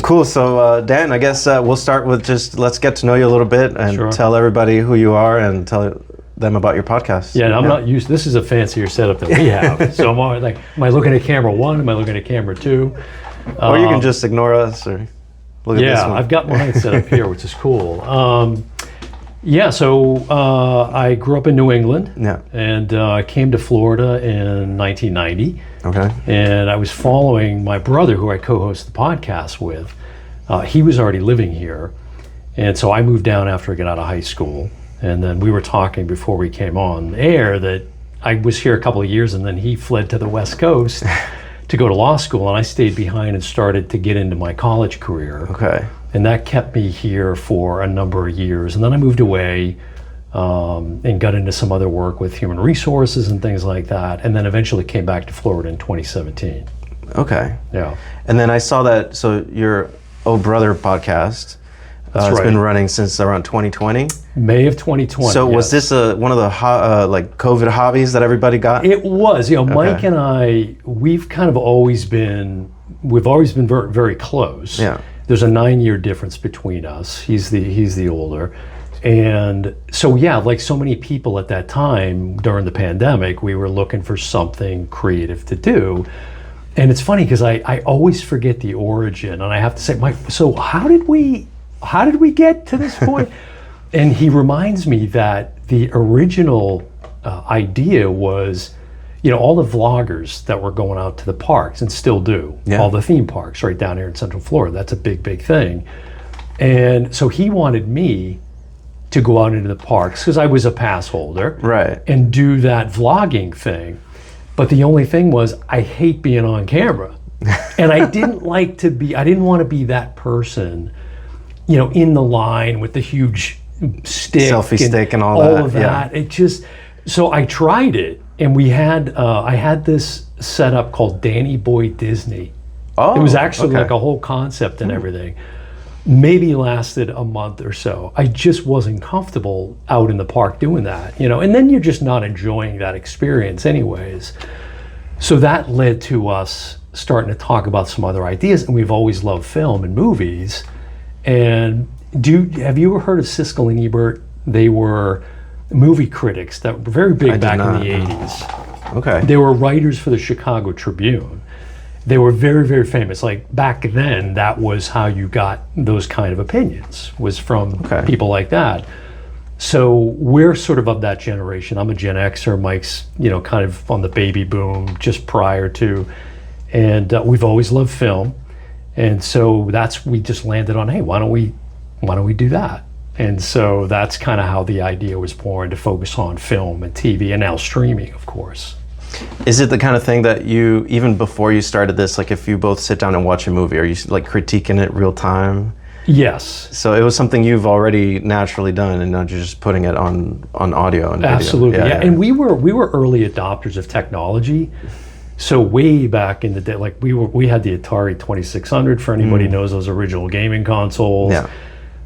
Cool. So, Dan, I guess we'll start with just let's get to know you a little bit and tell everybody who you are and tell them about your podcast. Yeah, and I'm not used. This is a fancier setup than we have. So I'm like, am I looking at camera 1? Am I looking at camera 2? Or you can just ignore us or look at this one. Yeah, I've got mine set up here, which is cool. So I grew up in New England. Yeah. And I came to Florida in 1990. Okay. And I was following my brother, who I co-host the podcast with. He was already living here. And so I moved down after I got out of high school. And then we were talking before we came on air that I was here a couple of years and then he fled to the West Coast to go to law school. And I stayed behind and started to get into my college career. Okay. And that kept me here for a number of years. And then I moved away and got into some other work with human resources and things like that. And then eventually came back to Florida in 2017. Okay. Yeah. And then I saw that, so your Oh Brother podcast has been running since around 2020. May of 2020. So was this one of the like COVID hobbies that everybody got? It was. Mike and I, we've always been very, very close. Yeah. There's a 9-year difference between us. He's the older. And so, like so many people at that time during the pandemic, we were looking for something creative to do. And it's funny because I always forget the origin. And I have to say, Mike, so how did we get to this point? And he reminds me that the original idea was, all the vloggers that were going out to the parks and still do, all the theme parks right down here in Central Florida. That's a big, big thing. And so he wanted me to go out into the parks because I was a pass holder, right, and do that vlogging thing. But the only thing was I hate being on camera. And I didn't want to be that person, in the line with the huge stick, selfie stick and all of that. It just, so I tried it, and I had this setup called Danny Boy Disney. Oh, it was actually like a whole concept and everything. Maybe lasted a month or so. I just wasn't comfortable out in the park doing that, and then you're just not enjoying that experience anyways. So that led to us starting to talk about some other ideas, and we've always loved film and movies. And have you ever heard of Siskel and Ebert? They were movie critics that were very big back in the 80s. Okay. They were writers for the Chicago Tribune. They were very, very famous. Like back then, that was how you got those kind of opinions, was from people like that. So we're sort of that generation. I'm a Gen Xer. Mike's, kind of on the baby boom just prior to, and we've always loved film. And so we just landed on, hey, why don't we do that? And so that's kind of how the idea was born, to focus on film and TV and now streaming, of course. Is it the kind of thing that you, even before you started this, like if you both sit down and watch a movie, are you like critiquing it real time? Yes. So it was something you've already naturally done, and now you're just putting it on audio and video. Absolutely, yeah. And we were early adopters of technology. So way back in the day, like we had the Atari 2600, for anybody who knows those original gaming consoles. Yeah.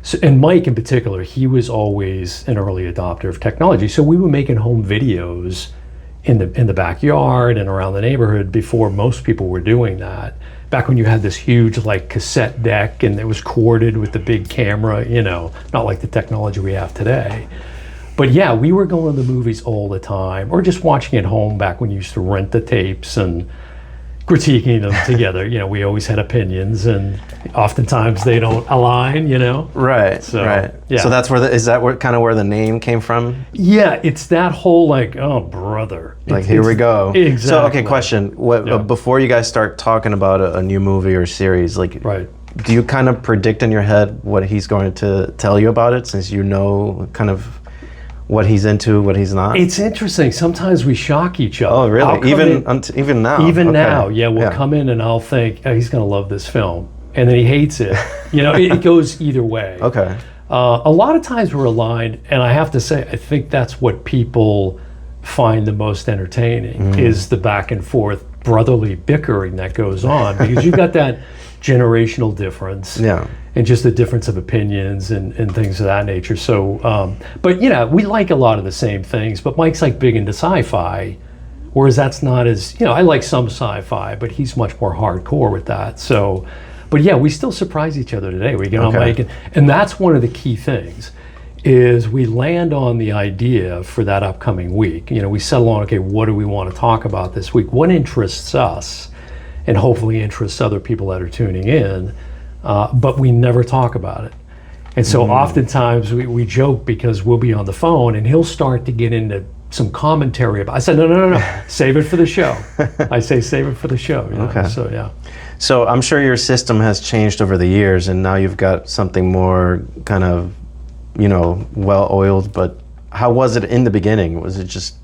So, and Mike in particular, he was always an early adopter of technology. So we were making home videos in the backyard and around the neighborhood before most people were doing that. Back when you had this huge like cassette deck and it was corded with the big camera, not like the technology we have today. But yeah, we were going to the movies all the time, or just watching at home back when you used to rent the tapes and critiquing them together. We always had opinions, and oftentimes they don't align, Right, so, right. Yeah. So that's where the name came from? Yeah, it's that whole like, oh, brother. Like, here we go. Exactly. So, okay, question. Before you guys start talking about a new movie or series, like, do you kind of predict in your head what he's going to tell you about it, since you know kind of what he's into, what he's not? It's interesting. Sometimes we shock each other. Oh, really? Even now? Even now, yeah. We'll come in and I'll think, oh, he's going to love this film. And then he hates it. It goes either way. Okay. A lot of times we're aligned, and I have to say, I think that's what people find the most entertaining, is the back and forth brotherly bickering that goes on, because you've got that generational difference. Yeah. And just the difference of opinions and things of that nature. So, but we like a lot of the same things, but Mike's like big into sci-fi, whereas that's not as, I like some sci-fi, but he's much more hardcore with that. So, But yeah, we still surprise each other today. We get on mic, and that's one of the key things, is we land on the idea for that upcoming week. You know, we settle on, okay, what do we want to talk about this week? What interests us, and hopefully interests other people that are tuning in, but we never talk about it. And so oftentimes we joke, because we'll be on the phone and he'll start to get into some commentary about, I said, no, save it for the show. I say, save it for the show. You know? Okay. So, yeah. So I'm sure your system has changed over the years, and now you've got something more kind of, you know, well-oiled, but how was it in the beginning? Was it just...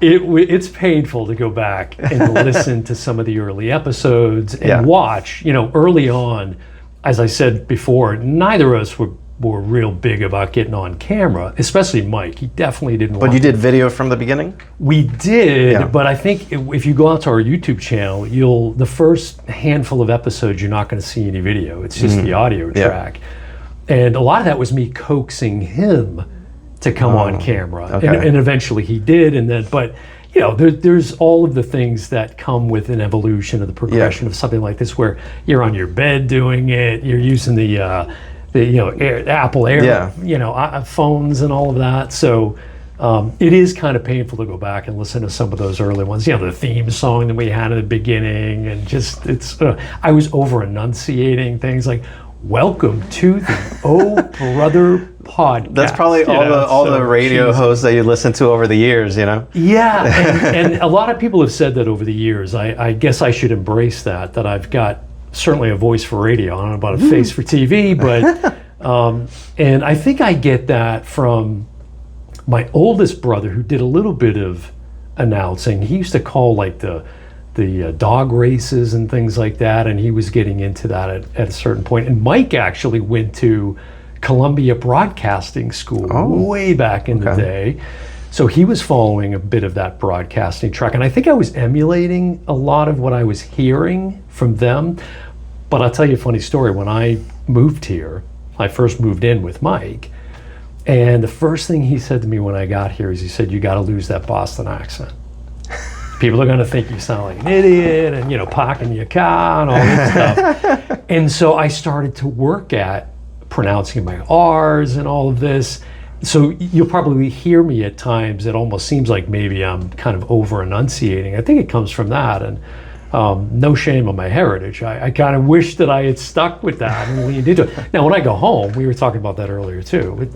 It's painful to go back and listen to some of the early episodes and watch. You know, early on, as I said before, neither of us were real big about getting on camera, especially Mike. He definitely didn't want But you did video from the beginning? We did, but I think if you go out to our YouTube channel, the first handful of episodes, you're not going to see any video. It's just the audio track. And a lot of that was me coaxing him to come on camera, and eventually he did. And then, but you know, there's all of the things that come with an evolution of the progression of something like this, where you're on your bed doing it, you're using the Apple Air, phones and all of that. So it is kind of painful to go back and listen to some of those early ones. You know, the theme song that we had in the beginning, and just I was over enunciating things like, "Welcome to the Oh Brother podcast." That's probably all the radio hosts that you listen to over the years, you know? Yeah, and a lot of people have said that over the years. I guess I should embrace that I've got certainly a voice for radio. I don't know about a face for TV, but and I think I get that from my oldest brother, who did a little bit of announcing. He used to call like the dog races and things like that, and he was getting into that at a certain point. And Mike actually went to Columbia Broadcasting School way back in the day, so he was following a bit of that broadcasting track, and I think I was emulating a lot of what I was hearing from them. But I'll tell you a funny story. When I moved here, I first moved in with Mike, and the first thing he said to me when I got here is, he said, "You got to lose that Boston accent. People are going to think you sound like an idiot, and, you know, parking your car and all this stuff." And so I started to work at pronouncing my R's and all of this. So you'll probably hear me at times. It almost seems like maybe I'm kind of over enunciating. I think it comes from that, and no shame on my heritage. I kind of wish that I had stuck with that and leaned into it. Now, when I go home, we were talking about that earlier too.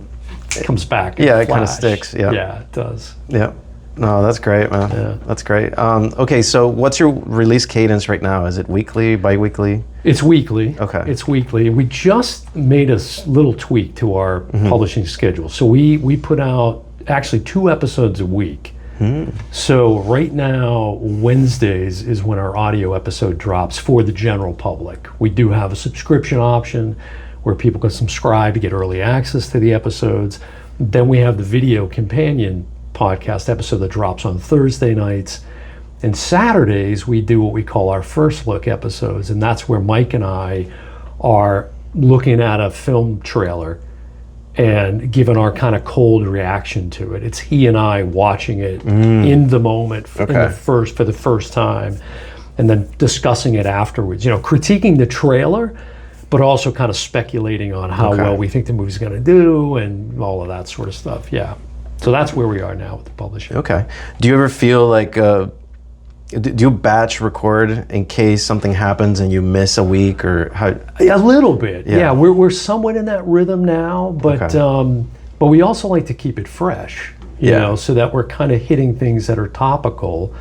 It comes back. Yeah, it kind of sticks. Yeah. Yeah, it does. Yeah. No, that's great, man. Yeah. That's great. Okay, so what's your release cadence right now? Is it weekly, bi-weekly? It's weekly. Okay. It's weekly. We just made a little tweak to our publishing schedule. So we put out actually 2 episodes a week. So right now, Wednesdays is when our audio episode drops for the general public. We do have a subscription option where people can subscribe to get early access to the episodes. Then we have the video companion podcast episode that drops on Thursday nights. And Saturdays, we do what we call our first look episodes, and that's where Mike and I are looking at a film trailer and giving our kind of cold reaction to it. It's he and I watching it in the moment for the first time, and then discussing it afterwards. You know, critiquing the trailer, but also kind of speculating on how well we think the movie's going to do and all of that sort of stuff. Yeah. So that's where we are now with the publishing. Okay. Do you ever feel like, do you batch record in case something happens and you miss a week, or how? A little bit. Yeah, we're somewhat in that rhythm now, but we also like to keep it fresh. You know, so that we're kind of hitting things that are topical.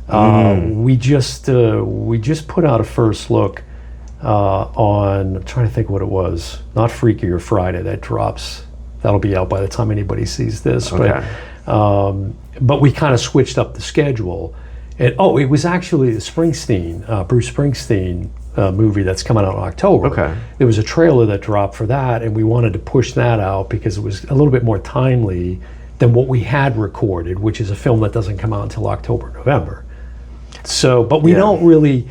We just put out a first look on, I'm trying to think what it was, not Freaky or Friday, that drops. That'll be out by the time anybody sees this. But we kind of switched up the schedule. And it was actually the Bruce Springsteen movie that's coming out in October. There was a trailer that dropped for that, and we wanted to push that out because it was a little bit more timely than what we had recorded, which is a film that doesn't come out until October, November. So, but we don't really,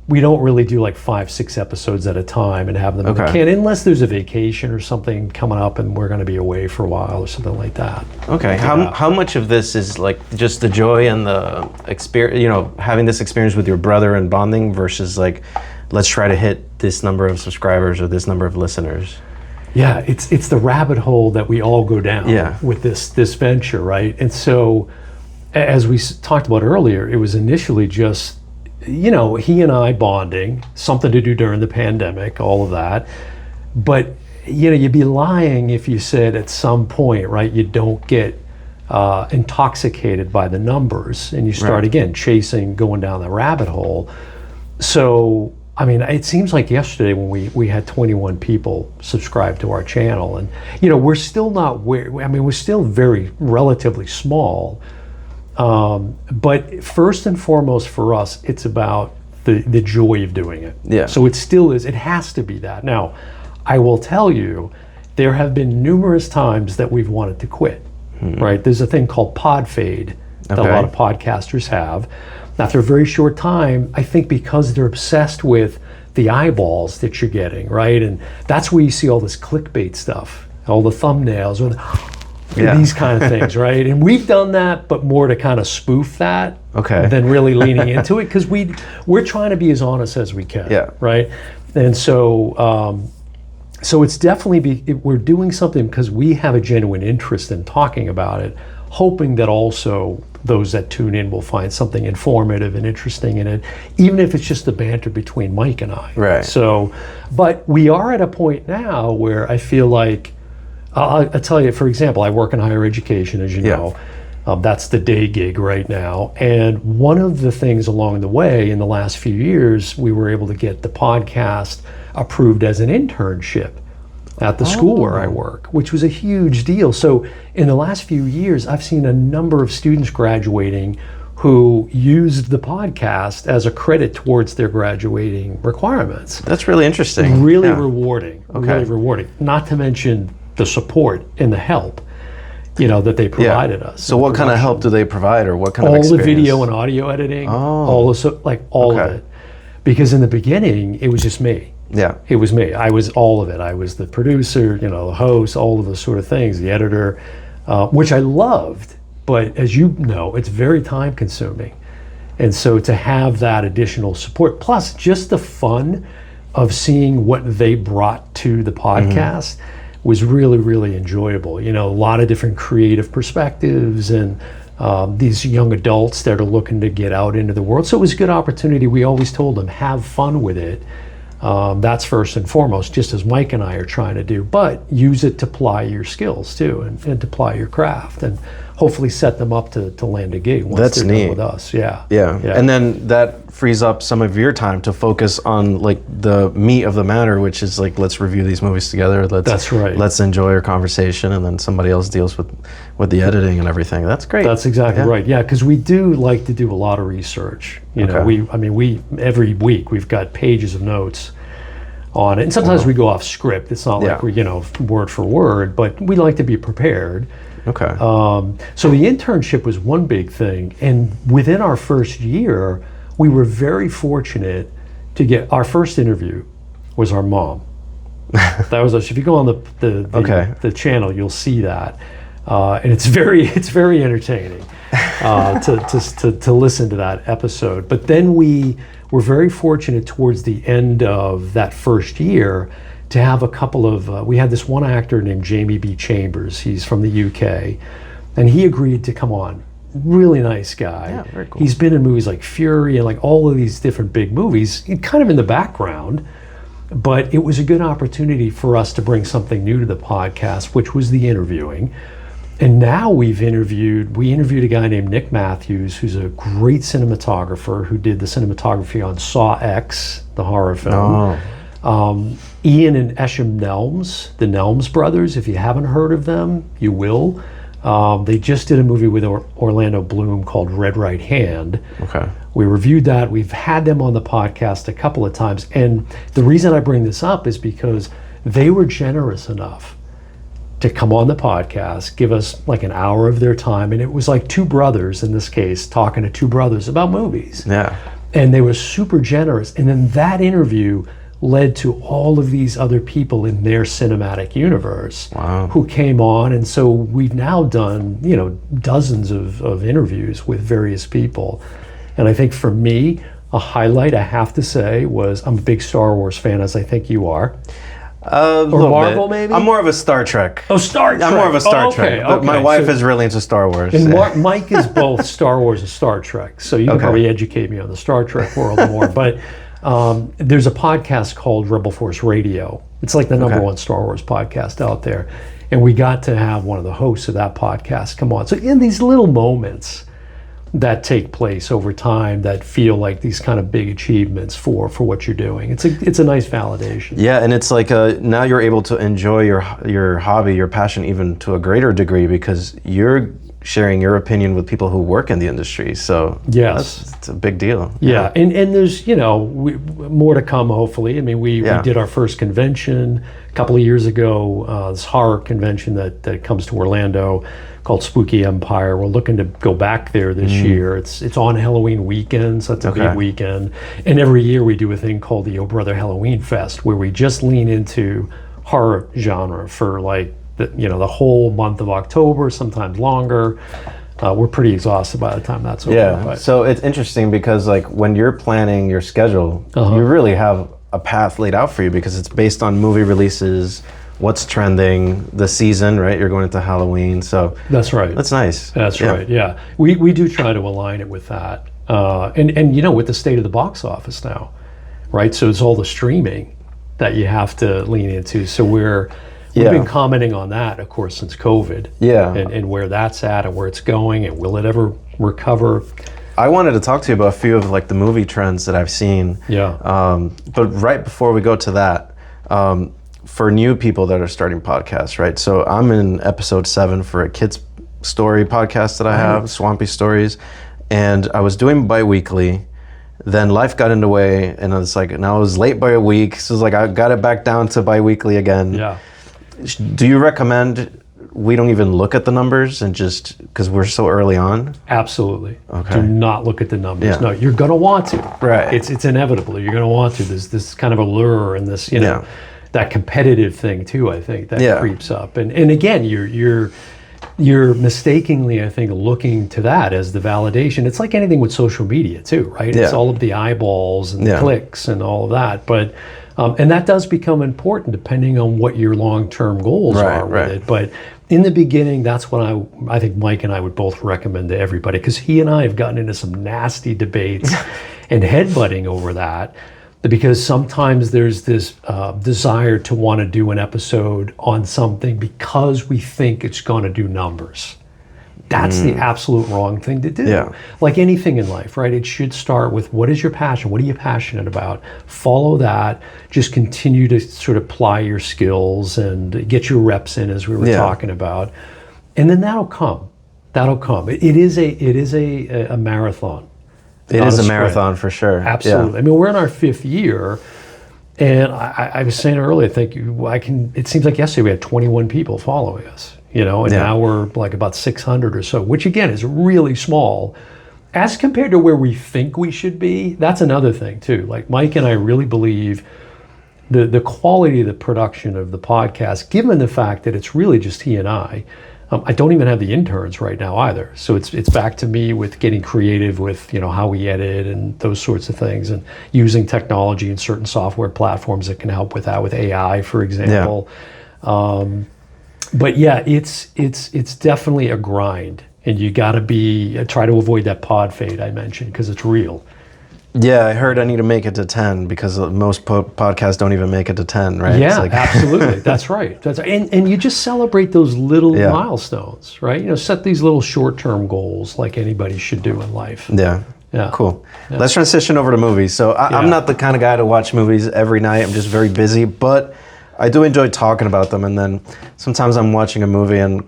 we don't really do like 5-6 episodes at a time and have them in the can, unless there's a vacation or something coming up and we're going to be away for a while or something like that. Okay. How much of this is like just the joy and the experience, you know, having this experience with your brother and bonding versus like, let's try to hit this number of subscribers or this number of listeners? Yeah, it's the rabbit hole that we all go down with this venture, right? And so, as we talked about earlier, it was initially just, you know, he and I bonding, something to do during the pandemic, all of that. But, you know, you'd be lying if you said at some point, right, you don't get intoxicated by the numbers and you start again chasing, going down the rabbit hole. So, I mean, it seems like yesterday when we had 21 people subscribe to our channel, and, you know, we're still not where, I mean, we're still very relatively small. But first and foremost for us, it's about the joy of doing it. Yeah. So it still is, it has to be that. Now, I will tell you, there have been numerous times that we've wanted to quit, right? There's a thing called pod fade that a lot of podcasters have. After a very short time, I think because they're obsessed with the eyeballs that you're getting, right? And that's where you see all this clickbait stuff, all the thumbnails or these kind of things, right? And we've done that, but more to kind of spoof that than really leaning into it, because we're trying to be as honest as we can, right? And so, so it's definitely we're doing something because we have a genuine interest in talking about it, hoping that also those that tune in will find something informative and interesting in it, even if it's just the banter between Mike and I. Right. So, but we are at a point now where I feel like, I'll tell you, for example, I work in higher education, as you know. That's the day gig right now. And one of the things along the way in the last few years, we were able to get the podcast approved as an internship at the school where I work, which was a huge deal. So in the last few years, I've seen a number of students graduating who used the podcast as a credit towards their graduating requirements. That's really interesting. Really rewarding. Really rewarding. Not to mention the support and the help, you know, that they provided us. So what kind of help do they provide, or what kind of all experience? the video and audio editing, all of it. Because in the beginning, it was just me. Yeah. It was me. I was all of it. I was the producer, you know, the host, all of those sort of things, the editor, which I loved. But as you know, it's very time consuming. And so to have that additional support, plus just the fun of seeing what they brought to the podcast was really, really enjoyable. You know, a lot of different creative perspectives and these young adults that are looking to get out into the world. So it was a good opportunity. We always told them, have fun with it. That's first and foremost, just as Mike and I are trying to do, but use it to ply your skills too, and to ply your craft, and hopefully set them up to land a gig once they're done with us. Yeah. And then that frees up some of your time to focus on like the meat of the matter, which is like, let's review these movies together. That's right. Let's enjoy our conversation, and then somebody else deals with the editing and everything. That's great. That's exactly right. Yeah, because we do like to do a lot of research. You know, we every week we've got pages of notes on it, and sometimes we go off script. It's not like we, you know, word for word, but we like to be prepared. So the internship was one big thing, and within our first year, we were very fortunate to get our first interview was our mom. That was us. If you go on the channel, you'll see that, and it's very entertaining to listen to that episode. But then we were very fortunate towards the end of that first year to have a couple of, we had this one actor named Jamie B. Chambers. He's from the UK, and he agreed to come on. Really nice guy. Yeah, very cool. He's been in movies like Fury and like all of these different big movies, kind of in the background, but it was a good opportunity for us to bring something new to the podcast, which was the interviewing. And now we interviewed a guy named Nick Matthews, who's a great cinematographer who did the cinematography on Saw X, the horror film. Ian and Esham Nelms, the Nelms brothers. If you haven't heard of them, you will. They just did a movie with Orlando Bloom called Red Right Hand. We reviewed that. We've had them on the podcast a couple of times. And the reason I bring this up is because they were generous enough to come on the podcast, give us like an hour of their time. And it was like two brothers in this case, talking to two brothers about movies. And they were super generous. And then that interview led to all of these other people in their cinematic universe who came on. And so we've now done, dozens of interviews with various people. And I think for me, a highlight, I have to say, was I'm a big Star Wars fan, as I think you are. Or Marvel, maybe? I'm more of a Star Trek. Oh, Star Trek. I'm more of a Star Trek. But my wife is really into Star Wars. And Mike is both Star Wars and Star Trek. So you can probably educate me on the Star Trek world more. But there's a podcast called Rebel Force Radio. It's like the number one Star Wars podcast out there. And we got to have one of the hosts of that podcast come on. So in these little moments that take place over time that feel like these kind of big achievements for what you're doing, it's a nice validation. Yeah, and it's like now you're able to enjoy your hobby, your passion, even to a greater degree because you're sharing your opinion with people who work in the industry. So yes, it's a big deal. Yeah, and there's more to come. Hopefully, I mean we did our first convention a couple of years ago. This horror convention that comes to Orlando called Spooky Empire. We're looking to go back there this year. It's on Halloween weekend, so it's a big weekend. And every year we do a thing called the Oh Brother Halloween Fest, where we just lean into horror genre for like the whole month of October, sometimes longer. We're pretty exhausted by the time that's over. Yeah, so it's interesting because like when you're planning your schedule, you really have a path laid out for you because it's based on movie releases, what's trending, the season, right? You're going into Halloween, so that's right. That's nice. That's right. Yeah, we do try to align it with that, and with the state of the box office now, right? So it's all the streaming that you have to lean into. So we've been commenting on that, of course, since COVID. Yeah, and where that's at and where it's going, and will it ever recover? I wanted to talk to you about a few of like the movie trends that I've seen. Yeah. But right before we go to that. For new people that are starting podcasts, right? So I'm in episode 7 for a kids story podcast that I have, Swampy Stories, and I was doing bi-weekly. Then life got in the way, and I was like, now I was late by a week, so it's like I got it back down to bi-weekly again. Yeah. Do you recommend we don't even look at the numbers and just because we're so early on? Absolutely. Okay. Do not look at the numbers. Yeah. No, you're gonna want to. Right. It's inevitable. You're gonna want to. There's this kind of allure and this, that competitive thing too, I think, that creeps up. And again, you're mistakenly, I think, looking to that as the validation. It's like anything with social media too, right? It's all of the eyeballs and the clicks and all of that. But and that does become important depending on what your long-term goals are with it. But in the beginning, that's what I think Mike and I would both recommend to everybody, because he and I have gotten into some nasty debates and headbutting over that. Because sometimes there's this desire to want to do an episode on something because we think it's going to do numbers. That's the absolute wrong thing to do. Yeah. Like anything in life, right? It should start with, what is your passion? What are you passionate about? Follow that. Just continue to sort of ply your skills and get your reps in, as we were talking about. And then that'll come. That'll come. It is a marathon. It is a marathon for sure. Absolutely. Yeah. I mean, we're in our 5th year, and I was saying earlier, it seems like yesterday we had 21 people following us, and now we're like about 600 or so, which again is really small as compared to where we think we should be. That's another thing too. Like Mike and I really believe the quality of the production of the podcast, given the fact that it's really just he and I don't even have the interns right now either. So it's back to me with getting creative with, how we edit and those sorts of things, and using technology and certain software platforms that can help with that, with AI, for example. Yeah. But yeah, it's definitely a grind, and you got to try to avoid that pod fade I mentioned, because it's real. Yeah, I heard I need to make it to 10 because most podcasts don't even make it to 10, right? Yeah, absolutely. That's right. And you just celebrate those little milestones, right? Set these little short-term goals like anybody should do in life. Yeah. Yeah. Cool. Yeah. Let's transition over to movies. So I'm not the kind of guy to watch movies every night. I'm just very busy, but I do enjoy talking about them. And then sometimes I'm watching a movie and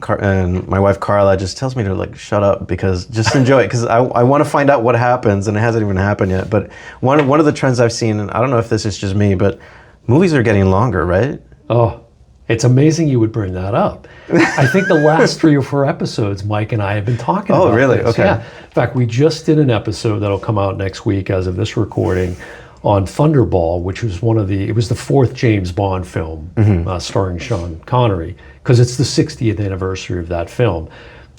my wife Carla just tells me to like shut up, because just enjoy it, because I want to find out what happens, and it hasn't even happened yet. But one of the trends I've seen, and I don't know if this is just me, but movies are getting longer, right? Oh, It's amazing you would bring that up. I think the last 3 or 4 episodes, Mike and I have been talking about. Oh, really? This. Okay. Yeah. In fact, we just did an episode that'll come out next week as of this recording on Thunderball, which was it was the 4th James Bond film starring Sean Connery, because it's the 60th anniversary of that film.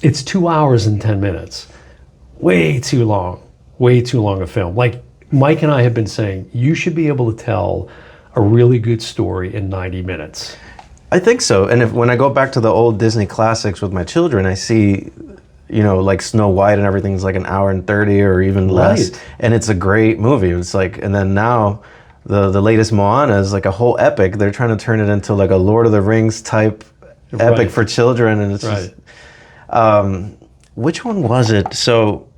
It's 2 hours and 10 minutes. Way too long a film. Like Mike and I have been saying, you should be able to tell a really good story in 90 minutes. I think so. And when I go back to the old Disney classics with my children, I see, like Snow White and everything's like an hour and 30 or even less. Right. And it's a great movie. It's like, and then now the latest Moana is like a whole epic. They're trying to turn it into like a Lord of the Rings type epic for children. And it's just, which one was it? So,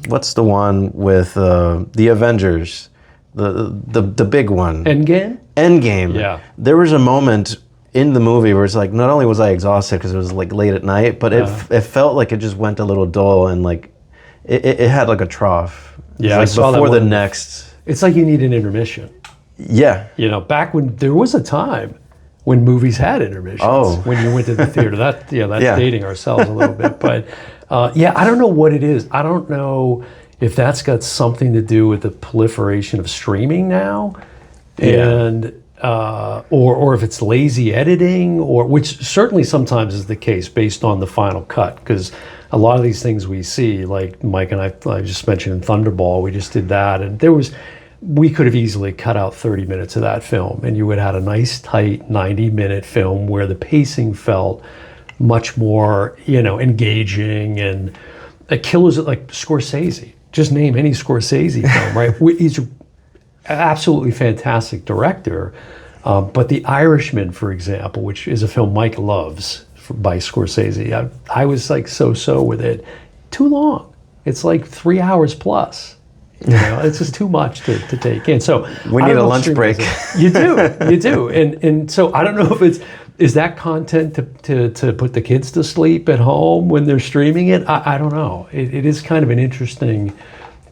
what's the one with the Avengers? The big one. Endgame. Yeah. There was a moment in the movie where it's like, not only was I exhausted because it was like late at night, but it felt like it just went a little dull, and like it had like a trough. Yeah, like I saw before that the one. next. It's like you need an intermission. Yeah. Back when there was a time when movies had intermissions. Oh. When you went to the theater. That's dating ourselves a little bit. But I don't know what it is. I don't know if that's got something to do with the proliferation of streaming now. And or if it's lazy editing, or which certainly sometimes is the case based on the final cut, because a lot of these things we see, like Mike and I just mentioned in Thunderball, we just did that, and we could have easily cut out 30 minutes of that film, and you would have had a nice tight 90-minute film where the pacing felt much more engaging, and it kills it like Scorsese. Just name any Scorsese film, right? He's absolutely fantastic director, but The Irishman, for example, which is a film Mike loves by Scorsese, I was like so with it. Too long. It's like 3 hours plus. It's just too much to take in. So we need a lunch break. You do, and so I don't know if is that content to put the kids to sleep at home when they're streaming it. I don't know. It is kind of an interesting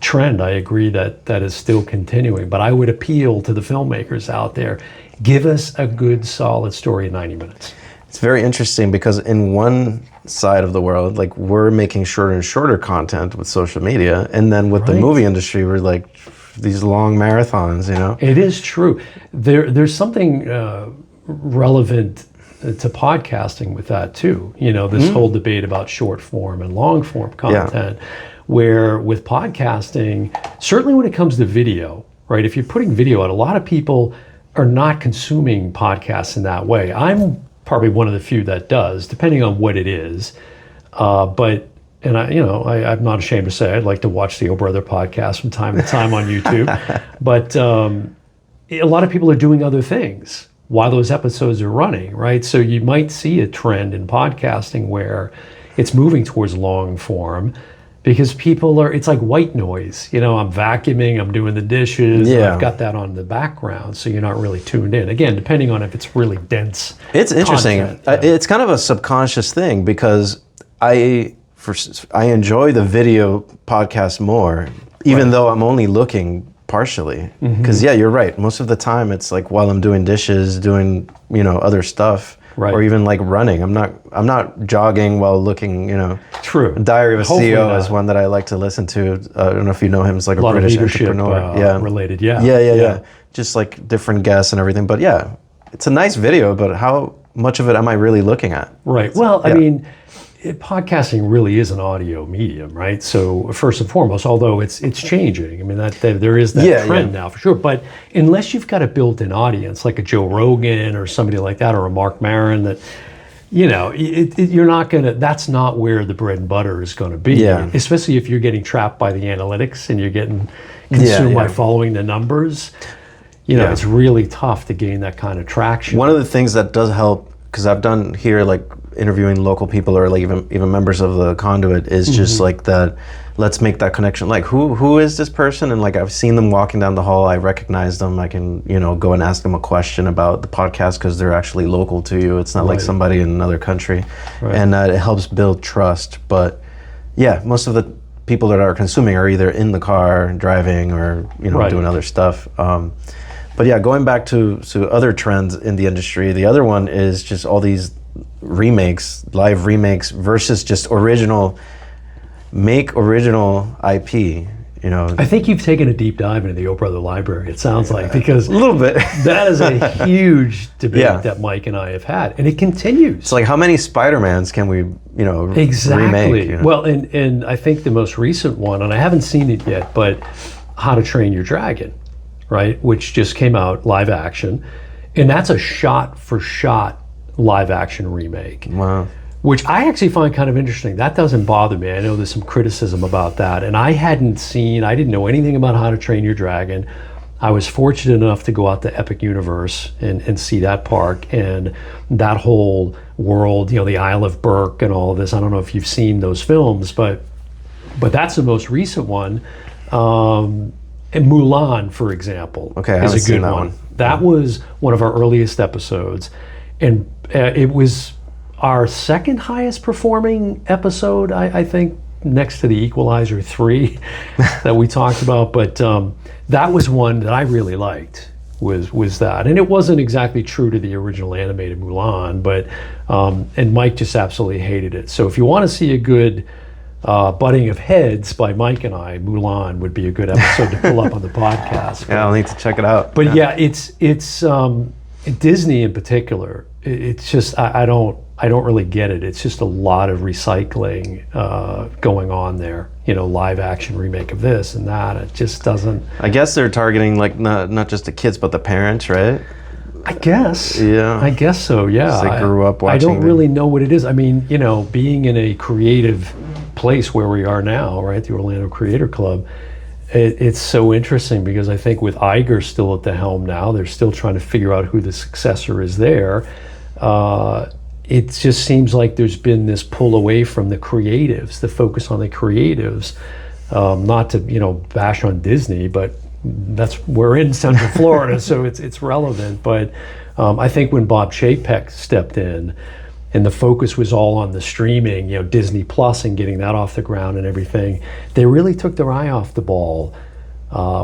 trend. I agree that is still continuing, but I would appeal to the filmmakers out there, give us a good solid story in 90 minutes. It's very interesting because in one side of the world, like, we're making shorter and shorter content with social media, and then with the movie industry, we're like these long marathons. It is true. There's something relevant to podcasting with that too. This whole debate about short form and long form content. Where with podcasting, certainly when it comes to video, right? If you're putting video out, a lot of people are not consuming podcasts in that way. I'm probably one of the few that does, depending on what it is. I'm not ashamed to say I'd like to watch the Oh Brother podcast from time to time on YouTube. But a lot of people are doing other things while those episodes are running, right? So you might see a trend in podcasting where it's moving towards long form, because it's like white noise. I'm vacuuming, I'm doing the dishes, I've got that on the background, so you're not really tuned in. Again, depending on if it's really dense. It's interesting. It's kind of a subconscious thing, because I enjoy the video podcast more, even though I'm only looking partially. Because you're right. Most of the time, it's like while I'm doing dishes, doing other stuff. Right. Or even like running. I'm not jogging while looking, True. Diary of a CEO is one that I like to listen to. I don't know if you know him. He's like a British entrepreneur. Related, Yeah. Just like different guests and everything. But yeah, it's a nice video, but how much of it am I really looking at? Right. Well, I mean, podcasting really is an audio medium, right? So first and foremost, although it's changing, I mean, there is that trend now for sure. But unless you've got a built-in audience like a Joe Rogan or somebody like that, or a Mark Maron, that you're not gonna. That's not where the bread and butter is going to be. Yeah. Especially if you're getting trapped by the analytics and you're getting consumed by following the numbers. It's really tough to gain that kind of traction. One of the things that does help, because I've done here, like interviewing local people or like even members of the Conduit, is just like that. Let's make that connection. Like, who is this person? And like, I've seen them walking down the hall. I recognize them. I can go and ask them a question about the podcast because they're actually local to you. It's not like somebody in another country, and it helps build trust. But yeah, most of the people that are consuming are either in the car driving or doing other stuff. But yeah, going back to other trends in the industry, the other one is just all these remakes, live remakes versus just original IP. You know, I think you've taken a deep dive into the Oh Brother Library, it sounds like, because a little bit. that is a huge debate that Mike and I have had, and it continues. It's like, how many Spider-Mans can we, exactly. remake? You know? Well, and I think the most recent one, and I haven't seen it yet, but How to Train Your Dragon, right, which just came out live action, and that's a shot-for-shot live action remake. Wow. Which I actually find kind of interesting. That doesn't bother me. I know there's some criticism about that. And I didn't know anything about How to Train Your Dragon. I was fortunate enough to go out to Epic Universe and see that park and that whole world, the Isle of Berk and all of this. I don't know if you've seen those films, but that's the most recent one. And Mulan, for example, is a good one. That was one of our earliest episodes. And it was our second highest performing episode, I think, next to the Equalizer 3 that we talked about. But that was one that I really liked, was that. And it wasn't exactly true to the original animated Mulan, but and Mike just absolutely hated it. So if you want to see a good butting of heads by Mike and I, Mulan would be a good episode to pull up on the podcast. Yeah, I'll need to check it out. But yeah, it's Disney in particular. It's just I don't really get it. It's just a lot of recycling going on there. Live action remake of this and that. It just doesn't. I guess they're targeting like not just the kids but the parents, right? I guess. Yeah. I guess so. Yeah. They grew up watching. I don't really know what it is. I mean, being in a creative place where we are now, right, the Orlando Creator Club. It's so interesting because I think with Iger still at the helm now, they're still trying to figure out who the successor is there. It just seems like there's been this pull away from the creatives, the focus on the creatives, not to bash on Disney, but we're in Central Florida, so it's relevant. But I think when Bob Chapek stepped in, and the focus was all on the streaming, Disney Plus and getting that off the ground and everything, they really took their eye off the ball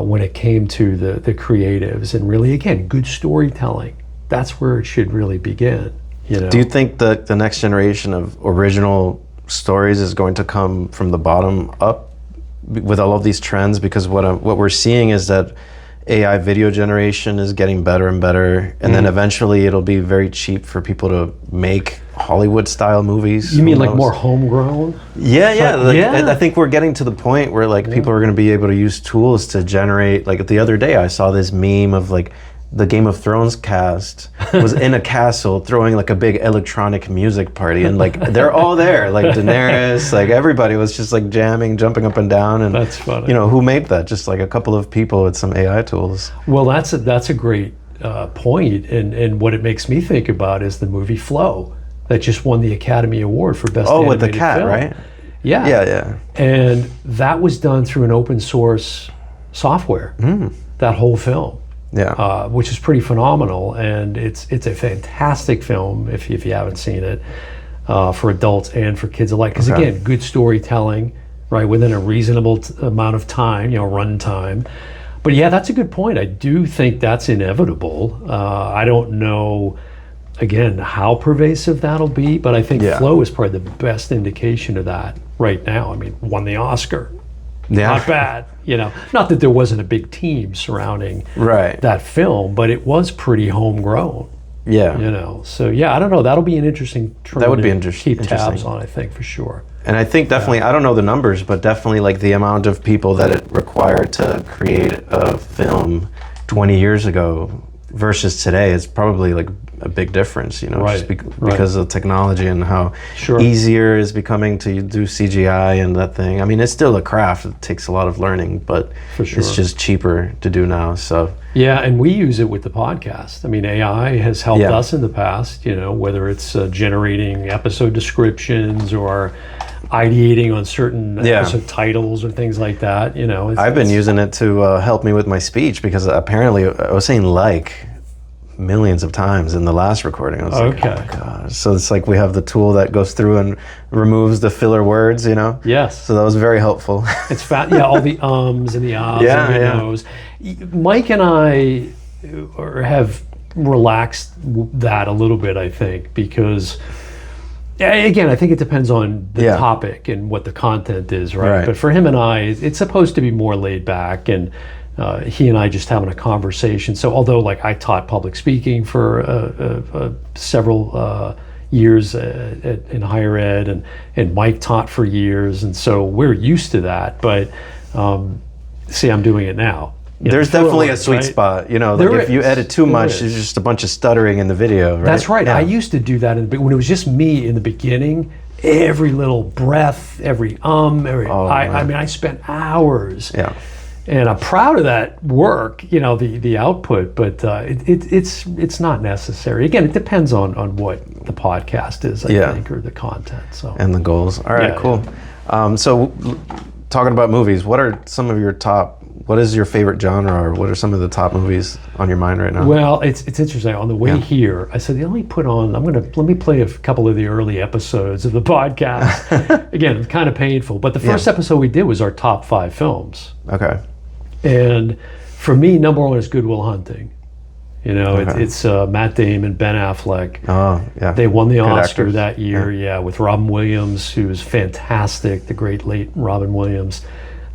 when it came to the creatives. And really, again, good storytelling. That's where it should really begin. Do you think that the next generation of original stories is going to come from the bottom up with all of these trends? Because what we're seeing is that AI video generation is getting better and better, and then eventually it'll be very cheap for people to make Hollywood-style movies. You mean like more homegrown? Yeah. I think we're getting to the point where people are going to be able to use tools to generate. Like the other day, I saw this meme of the Game of Thrones cast was in a castle throwing like a big electronic music party, and they're all there, like Daenerys, everybody was just jamming, jumping up and down. And that's funny. Who made that? Just a couple of people with some AI tools. Well, that's a great point, and what it makes me think about is the movie Flow that just won the Academy Award for Best Animated with the cat, film. Right? Yeah. And that was done through an open source software. That whole film. Yeah, which is pretty phenomenal, and it's a fantastic film if you haven't seen it, for adults and for kids alike. Because again, good storytelling, right, within a reasonable amount of time, run time. But yeah, that's a good point. I do think that's inevitable. I don't know, again, how pervasive that'll be, but I think Flow is probably the best indication of that right now. I mean, won the Oscar. Yeah. Not bad, Not that there wasn't a big team surrounding that film, but it was pretty homegrown. Yeah. So yeah, I don't know. That'll be an interesting trend. That would be to keep tabs on, I think, for sure. And I think definitely, I don't know the numbers, but definitely the amount of people that it required to create a film 20 years ago versus today is probably a big difference, just because of technology and how easier it is becoming to do CGI and that thing. I mean, it's still a craft. It takes a lot of learning, but it's just cheaper to do now. So yeah, and we use it with the podcast. I mean, AI has helped us in the past, whether it's generating episode descriptions or ideating on certain episode titles or things like that. I've been using it to help me with my speech, because apparently I was saying millions of times in the last recording. I was like, oh my God. So it's we have the tool that goes through and removes the filler words, Yes. So that was very helpful. It's all the ums and the ahs and the nos. Mike and I or have relaxed that a little bit, I think, because again, I think it depends on the topic and what the content is, right? But for him and I, it's supposed to be more laid back, and he and I just having a conversation. So although like I taught public speaking for several years in higher ed, and Mike taught for years, and so we're used to that. But see, I'm doing it now. There's definitely a sweet spot, like if you edit too much, there's just a bunch of stuttering in the video, right? That's right. Yeah. I used to do that when it was just me in the beginning. Every little breath, I mean, I spent hours. Yeah. And I'm proud of that work, the output, but it's not necessary. Again, it depends on what the podcast is, I think, or the content. So and the goals. All right, cool. So talking about movies, what are some of your what is your favorite genre, or what are some of the top movies on your mind right now? Well, it's interesting. On the way here, I said, let me play a couple of the early episodes of the podcast. Again, it's kind of painful, but the first episode we did was our top 5 films. Okay. And for me, number 1 is Good Will Hunting. It's Matt Damon, Ben Affleck. Oh, yeah. They won the Good Oscar actors. that year, with Robin Williams, who was fantastic, the great late Robin Williams.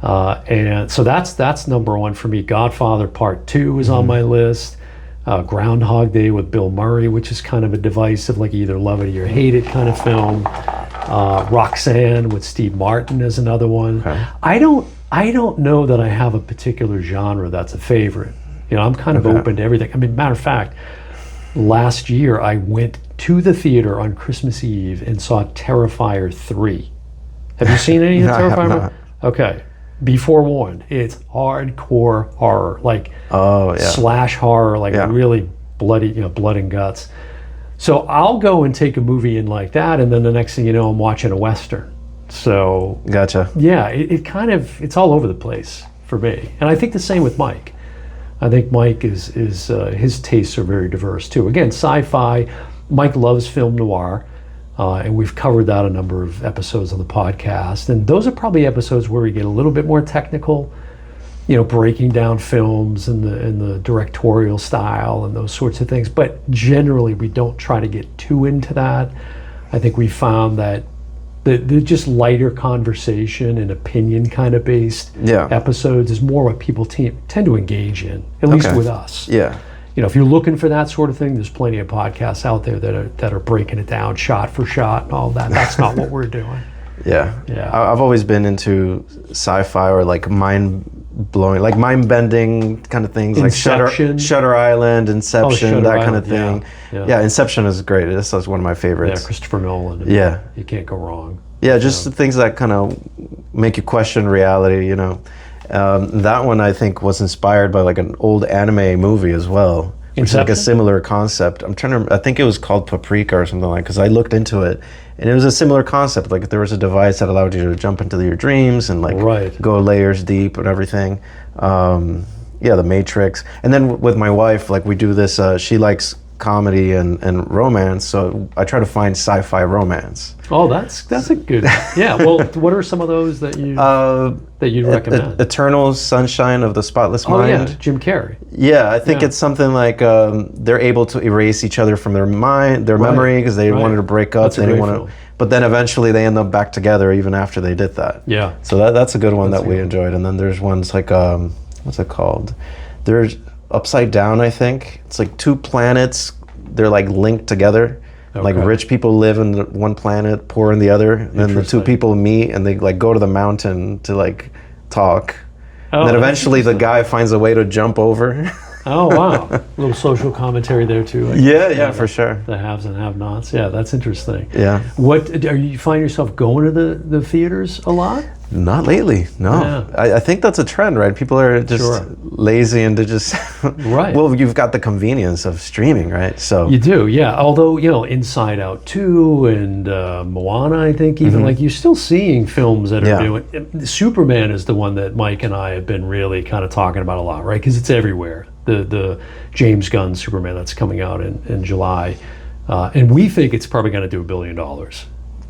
And so that's number 1 for me. Godfather Part 2 is on my list. Groundhog Day with Bill Murray, which is kind of a divisive, like either love it or hate it kind of film. Roxanne with Steve Martin is another one. Okay. I don't know that I have a particular genre that's a favorite. I'm kind of open to everything. I mean, matter of fact, last year I went to the theater on Christmas Eve and saw Terrifier 3. Have you seen any of the Terrifier? Okay. Be forewarned, it's hardcore horror, like slash horror, like really bloody, blood and guts. So I'll go and take a movie in like that, and then the next thing you know, I'm watching a Western. So gotcha. Yeah, it's all over the place for me, and I think the same with Mike. I think Mike is his tastes are very diverse too. Again, sci-fi. Mike loves film noir. And we've covered that a number of episodes on the podcast. And those are probably episodes where we get a little bit more technical, breaking down films and the directorial style and those sorts of things. But generally, we don't try to get too into that. I think we found that the just lighter conversation and opinion kind of based episodes is more what people tend to engage in, at least with us. Yeah. If you're looking for that sort of thing, there's plenty of podcasts out there that are breaking it down shot for shot and all that. That's not what we're doing. Yeah. I've always been into sci-fi or like mind-blowing, like mind-bending kind of things. Inception. Like Shutter Island, Inception, Shutter that Island, kind of thing. Yeah, Inception is great. This is one of my favorites. Yeah, Christopher Nolan. Yeah. You can't go wrong. Yeah, just the things that kind of make you question reality, That one I think was inspired by like an old anime movie as well, which is like a similar concept. I think it was called Paprika or something like, because I looked into it and it was a similar concept. Like there was a device that allowed you to jump into your dreams and like go layers deep and everything. The Matrix. And then with my wife, like we do this, she likes comedy and romance, so I try to find sci-fi romance. Oh, that's a good. Yeah. Well, what are some of those that you'd recommend? Eternal Sunshine of the Spotless Mind. Oh yeah, Jim Carrey. Yeah, I think it's something like they're able to erase each other from their memory because they wanted to break up. That's they didn't want to, but then eventually they end up back together even after they did that. Yeah. So that's a good one that we enjoyed. And then there's ones like what's it called? There's Upside Down, I think. It's like 2 planets. They're like linked together. Okay. Like rich people live in one planet, poor in the other. And then the 2 people meet and they like go to the mountain to like talk. And then eventually the guy finds a way to jump over. Oh, wow. A little social commentary there too. Yeah, for sure. The haves and have-nots. Yeah, that's interesting. Yeah. You find yourself going to the theaters a lot? Not lately, no. Yeah. I think that's a trend, right? People are just lazy and to just... Well, you've got the convenience of streaming, right? So you do, yeah. Although, Inside Out 2 and Moana, I think even, like you're still seeing films that are doing... Superman is the one that Mike and I have been really kind of talking about a lot, right? Because it's everywhere. The James Gunn Superman that's coming out in July. And we think it's probably going to do $1 billion.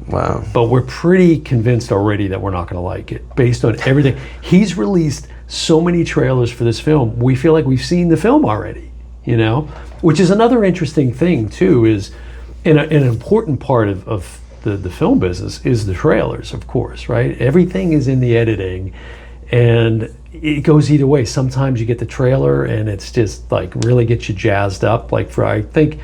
Wow. But we're pretty convinced already that we're not going to like it based on everything. He's released so many trailers for this film. We feel like we've seen the film already. you know, which is another interesting thing too, is an important part of the film business is the trailers, of course, right? Everything is in the editing, and it goes either way. Sometimes you get the trailer and it's just like really gets you jazzed up. Like for, I think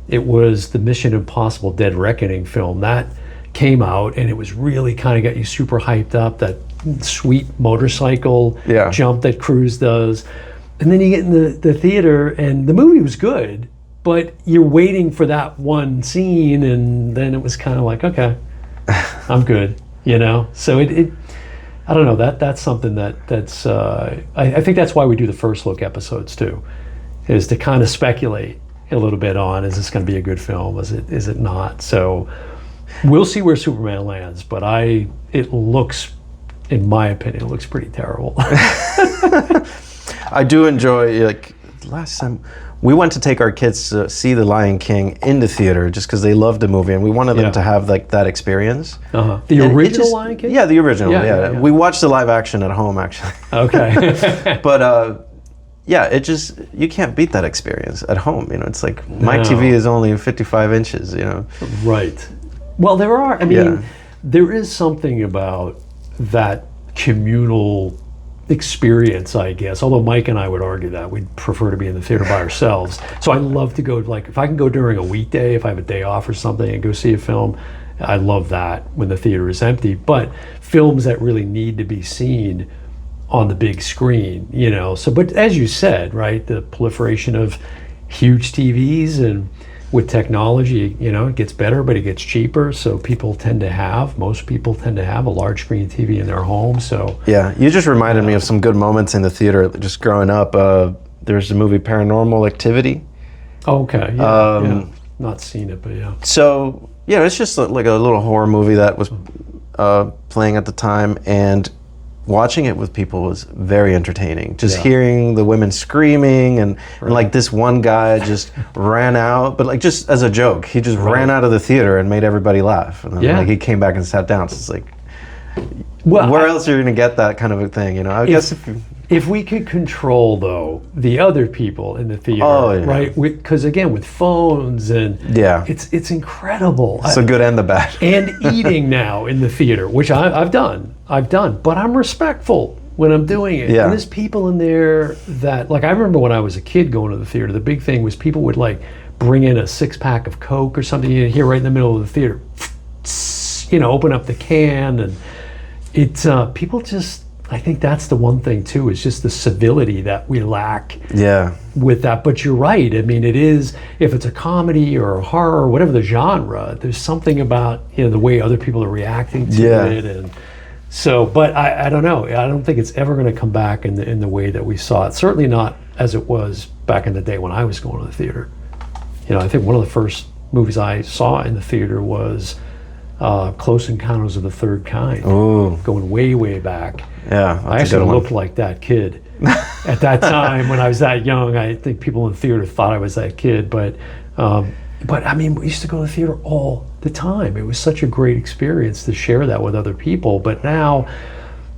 it was the Mission Impossible Dead Reckoning film that came out, and it was really kind of got you super hyped up, that sweet motorcycle jump that Cruise does. And then you get in the theater and the movie was good, but you're waiting for that one scene, and then it was kind of like, okay, I'm good, you know? So it I don't know, that's something that's I think that's why we do the first look episodes too, is to kind of speculate a little bit on, is this going to be a good film? Is it not? So we'll see where Superman lands, but it looks, in my opinion, it looks pretty terrible. I do enjoy, like, last time we went to take our kids to see The Lion King in the theater just because they loved the movie, and we wanted them to have like that experience. The original Lion King? Yeah, the original. Yeah. We watched the live action at home, actually. Okay. But it just, you can't beat that experience at home. You know, it's like my TV is only 55 inches. You know. Right. Well, there is something about that communal experience, I guess, although Mike and I would argue that we'd prefer to be in the theater by ourselves. So I love to go, like, if I can go during a weekday, if I have a day off or something, and go see a film, I love that when the theater is empty. But films that really need to be seen on the big screen, you know, so, but as you said, right, the proliferation of huge TVs, and with technology, you know, it gets better, but it gets cheaper. So most people tend to have a large screen TV in their home. So yeah, you just reminded me of some good moments in the theater just growing up. There's the movie Paranormal Activity. Okay, yeah. Not seen it, but yeah. So yeah, it's just like a little horror movie that was playing at the time, and watching it with people was very entertaining. Just hearing the women screaming, and like this one guy just ran out, but like just as a joke, he just ran out of the theater and made everybody laugh. And then like he came back and sat down. So it's like, where else are you gonna get that kind of a thing? You know, I guess if we could control, though, the other people in the theater, right? Because again, with phones and it's incredible. It's the good and the bad. And eating now in the theater, which I've done, but I'm respectful when I'm doing it. Yeah. And there's people in there that, like, I remember when I was a kid going to the theater, the big thing was people would like bring in a 6-pack of Coke or something, you hear right in the middle of the theater, you know, open up the can, and it's people just. I think that's the one thing too, is just the civility that we lack with that. But you're right. I mean, it is, if it's a comedy or a horror or whatever the genre, there's something about, you know, the way other people are reacting to it. And so, but I don't know. I don't think it's ever going to come back in the way that we saw it. Certainly not as it was back in the day when I was going to the theater. You know, I think one of the first movies I saw in the theater was Close Encounters of the Third Kind. Ooh. Going way, way back. Yeah, I actually looked like that kid at that time when I was that young. I think people in the theater thought I was that kid, but I mean, we used to go to the theater all the time. It was such a great experience to share that with other people. But now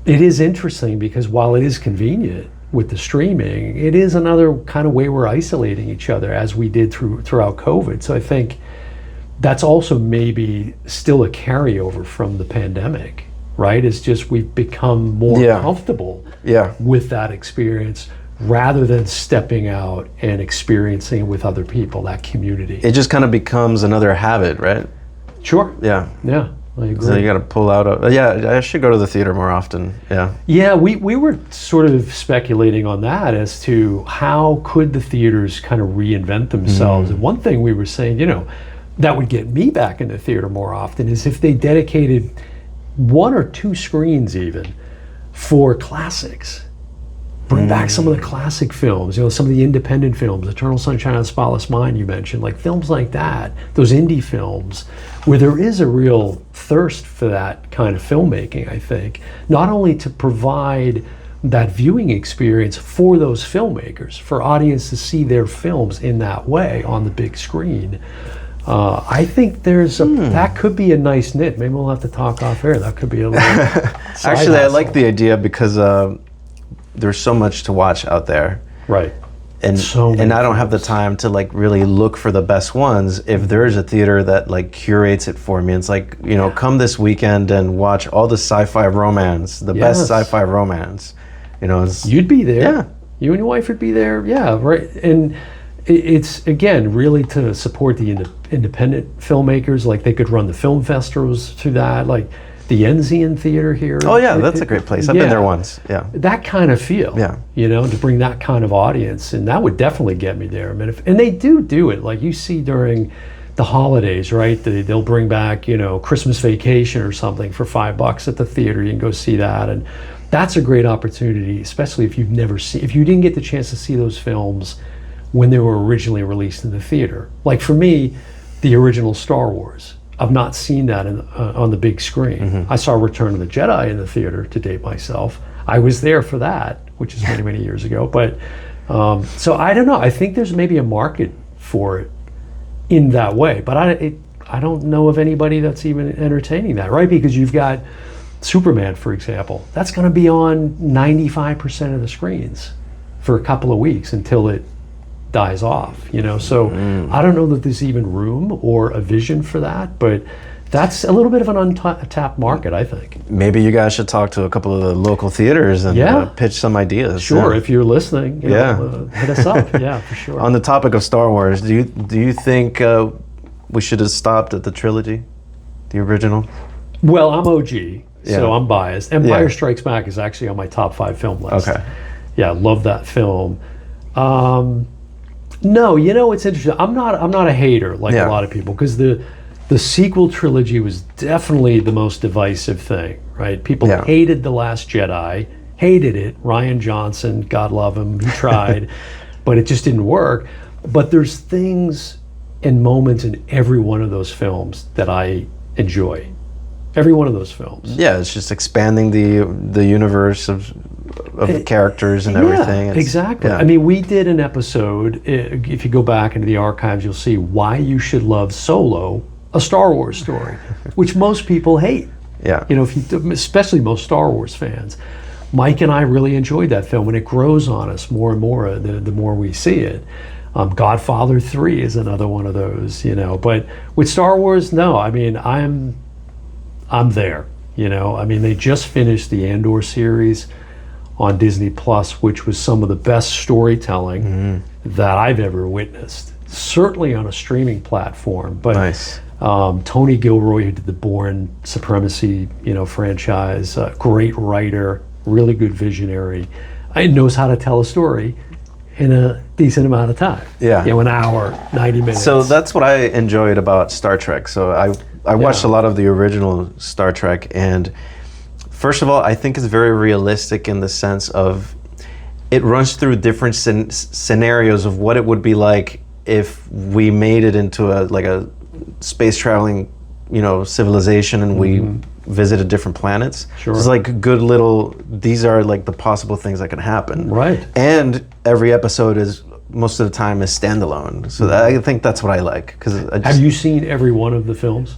it is interesting, because while it is convenient with the streaming, it is another kind of way we're isolating each other, as we did throughout COVID. So I think that's also maybe still a carryover from the pandemic. Right? It's just we've become more comfortable with that experience, rather than stepping out and experiencing it with other people, that community. It just kind of becomes another habit, right? Sure. Yeah. Yeah, I agree. So you got to pull out. I should go to the theater more often. Yeah. Yeah, we were sort of speculating on that, as to how could the theaters kind of reinvent themselves. And one thing we were saying, you know, that would get me back in the theater more often, is if they dedicated 1 or 2 screens even for classics. Bring back some of the classic films, you know, some of the independent films, Eternal Sunshine of the Spotless Mind you mentioned, like films like that, those indie films, where there is a real thirst for that kind of filmmaking, I think. Not only to provide that viewing experience for those filmmakers, for audience to see their films in that way on the big screen. I think there's that could be a nice knit. Maybe we'll have to talk off air. That could be a little Actually, I like the idea, because there's so much to watch out there. Right. and So and I don't have the films. time to like really look for the best ones. If there's a theater that like curates it for me, it's like, you know, come this weekend and watch all the sci-fi romance, the best Yes. sci-fi romance. You know, You'd be there. Yeah. You and your wife would be there. Yeah, right. And it's, again, really to support the independent filmmakers. Like, they could run the film festivals through that. Like the Enzian Theater here. Oh yeah, that's a great place. I've been there once. Yeah. That kind of feel. Yeah. You know, to bring that kind of audience, and that would definitely get me there. I mean, and they do it. Like, you see during the holidays, right? They'll bring back, you know, Christmas Vacation or something for $5 at the theater. You can go see that, and that's a great opportunity, especially if if you didn't get the chance to see those films when they were originally released in the theater. Like for me, the original Star Wars, I've not seen that on the big screen. I saw Return of the Jedi in the theater, to date myself. I was there for that, which is many, many years ago. But so I don't know. I think there's maybe a market for it in that way. But I don't know of anybody that's even entertaining that, right? Because you've got Superman, for example. That's going to be on 95% of the screens for a couple of weeks until it dies off, you know. So I don't know that there's even room or a vision for that, but that's a little bit of an untapped market, I think. Maybe you guys should talk to a couple of the local theaters and pitch some ideas. Sure, if you're listening, you know, hit us up. Yeah, for sure. On the topic of Star Wars, do you think we should have stopped at the trilogy, the original? Well, I'm OG, so I'm biased. Empire Strikes Back is actually on my top 5 film list. Okay. Yeah, I love that film. No, you know, it's interesting. I'm not a hater like a lot of people, because the sequel trilogy was definitely the most divisive thing, right? People hated The Last Jedi, hated it. Rian Johnson, God love him, he tried, but it just didn't work. But there's things and moments in every one of those films that I enjoy. Every one of those films. Yeah, it's just expanding the universe of the characters and everything. Exactly. I mean, we did an episode, if you go back into the archives, you'll see why you should love Solo, a Star Wars story, which most people hate. Yeah. You know, especially most Star Wars fans. Mike and I really enjoyed that film, and it grows on us more and more the more we see it. Godfather 3 is another one of those, you know. But with Star Wars, no, I mean, I'm there, you know. I mean, they just finished the Andor series on Disney Plus, which was some of the best storytelling that I've ever witnessed. Certainly on a streaming platform, but nice. Tony Gilroy, who did the Bourne Supremacy, you know, franchise, great writer, really good visionary, knows how to tell a story in a decent amount of time. Yeah. You know, an hour, 90 minutes. So that's what I enjoyed about Star Trek. So I watched a lot of the original Star Trek, and first of all, I think it's very realistic in the sense of it runs through different scenarios of what it would be like if we made it into a space traveling, you know, civilization, and we visited different planets. Sure. It's like these are like the possible things that can happen. Right. And every episode is, most of the time, is standalone. So I think that's what I like. Have you seen every one of the films?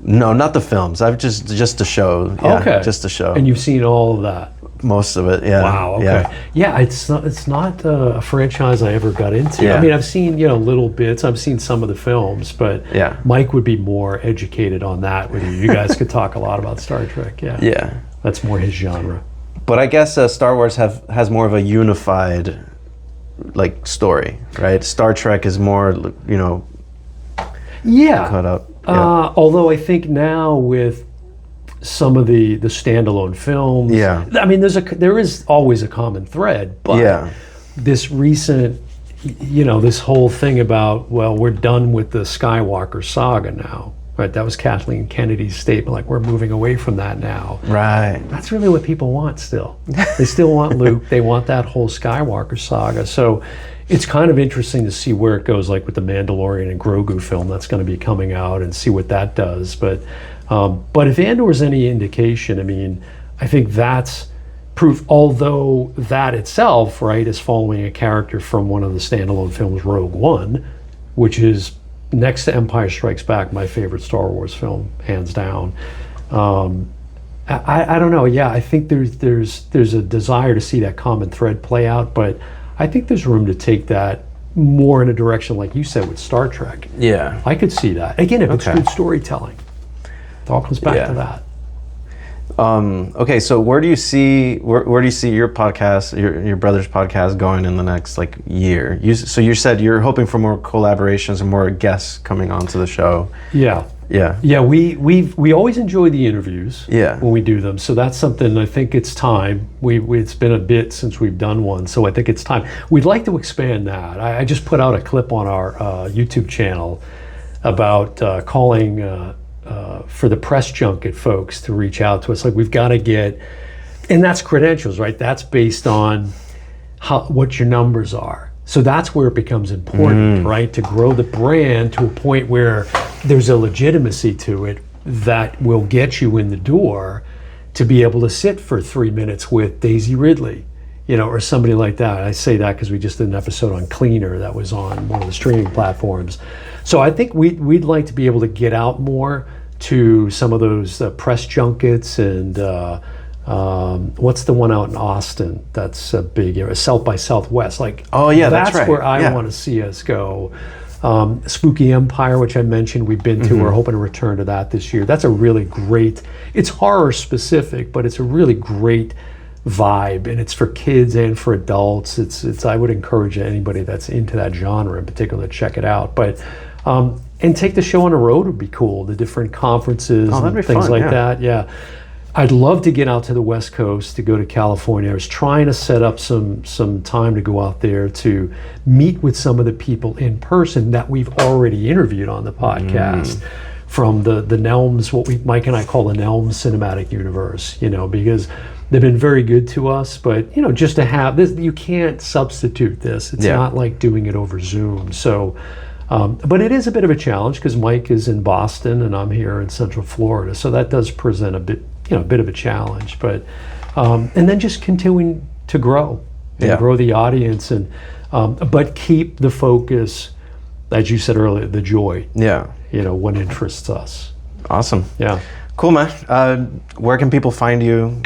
No, not the films. I've just the show. Yeah, okay. Just the show. And you've seen all of that? Most of it, yeah. Wow, okay. Yeah, it's not a franchise I ever got into. Yeah. I mean, I've seen, you know, little bits. I've seen some of the films, but Mike would be more educated on that with you. You guys could talk a lot about Star Trek, Yeah. That's more his genre. But I guess Star Wars has more of a unified, like, story, right? Star Trek is more, you know, cut up. Yeah. Although I think now with some of the standalone films, I mean, there is always a common thread, but this recent, you know, this whole thing about, well, we're done with the Skywalker saga now, right? That was Kathleen Kennedy's statement, like, we're moving away from that now. Right. That's really what people want still. They still want Luke. They want that whole Skywalker saga. So it's kind of interesting to see where it goes, like with the Mandalorian and Grogu film that's going to be coming out, and see what that does. But if Andor is any indication, I mean, I think that's proof, although that itself, right, is following a character from one of the standalone films, Rogue One, which is, next to Empire Strikes Back, my favorite Star Wars film, hands down. I don't know. Yeah, I think there's a desire to see that common thread play out, but I think there's room to take that more in a direction like you said with Star Trek. Yeah. I could see that. Again, if it's good storytelling. It all comes back to that. Okay, so where do you see your podcast, your brother's podcast going in the next like year? So you said you're hoping for more collaborations and more guests coming onto the show. Yeah. We always enjoy the interviews. When we do them, so that's something. I think it's time. It's been a bit since we've done one, so I think it's time. We'd like to expand that. I just put out a clip on our YouTube channel about calling. For the press junket folks to reach out to us, like we've got to get, and that's credentials, right? That's based on what your numbers are. So that's where it becomes important, right? To grow the brand to a point where there's a legitimacy to it that will get you in the door to be able to sit for 3 minutes with Daisy Ridley, or somebody like that. I say that because we just did an episode on Cleaner that was on one of the streaming platforms. So I think we'd like to be able to get out more to some of those press junkets and what's the one out in Austin that's a big area, South by Southwest. Like, that's right. Where I want to see us go. Spooky Empire, which I mentioned, we've been to. We're hoping to return to that this year. That's a really great, it's horror specific, but it's a really great vibe, and it's for kids and for adults. It's I would encourage anybody that's into that genre in particular to check it out. But and take the show on the road would be cool. The different conferences and things fun, like that. Yeah, I'd love to get out to the West Coast, to go to California. I was trying to set up some time to go out there to meet with some of the people in person that we've already interviewed on the podcast. From the Nelms, what Mike and I call the Nelms cinematic universe, because they've been very good to us. But just to have this, you can't substitute this. It's not like doing it over Zoom. So. But it is a bit of a challenge because Mike is in Boston and I'm here in Central Florida, so that does present a bit of a challenge. But and then just continuing to grow and grow the audience, and but keep the focus, as you said earlier, the joy. What interests us. Awesome. Yeah. Cool, man. Where can people find you?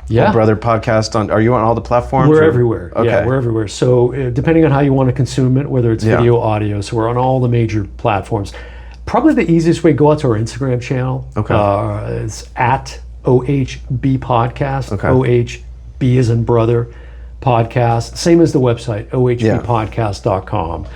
Brother podcast are you on all the platforms? We're everywhere. Okay. Yeah, we're everywhere. So depending on how you want to consume it, whether it's video, audio, so we're on all the major platforms. Probably the easiest way, go out to our Instagram channel. It's at OHB Podcast. OHB as in brother podcast. Same as the website, ohbpodcast.com.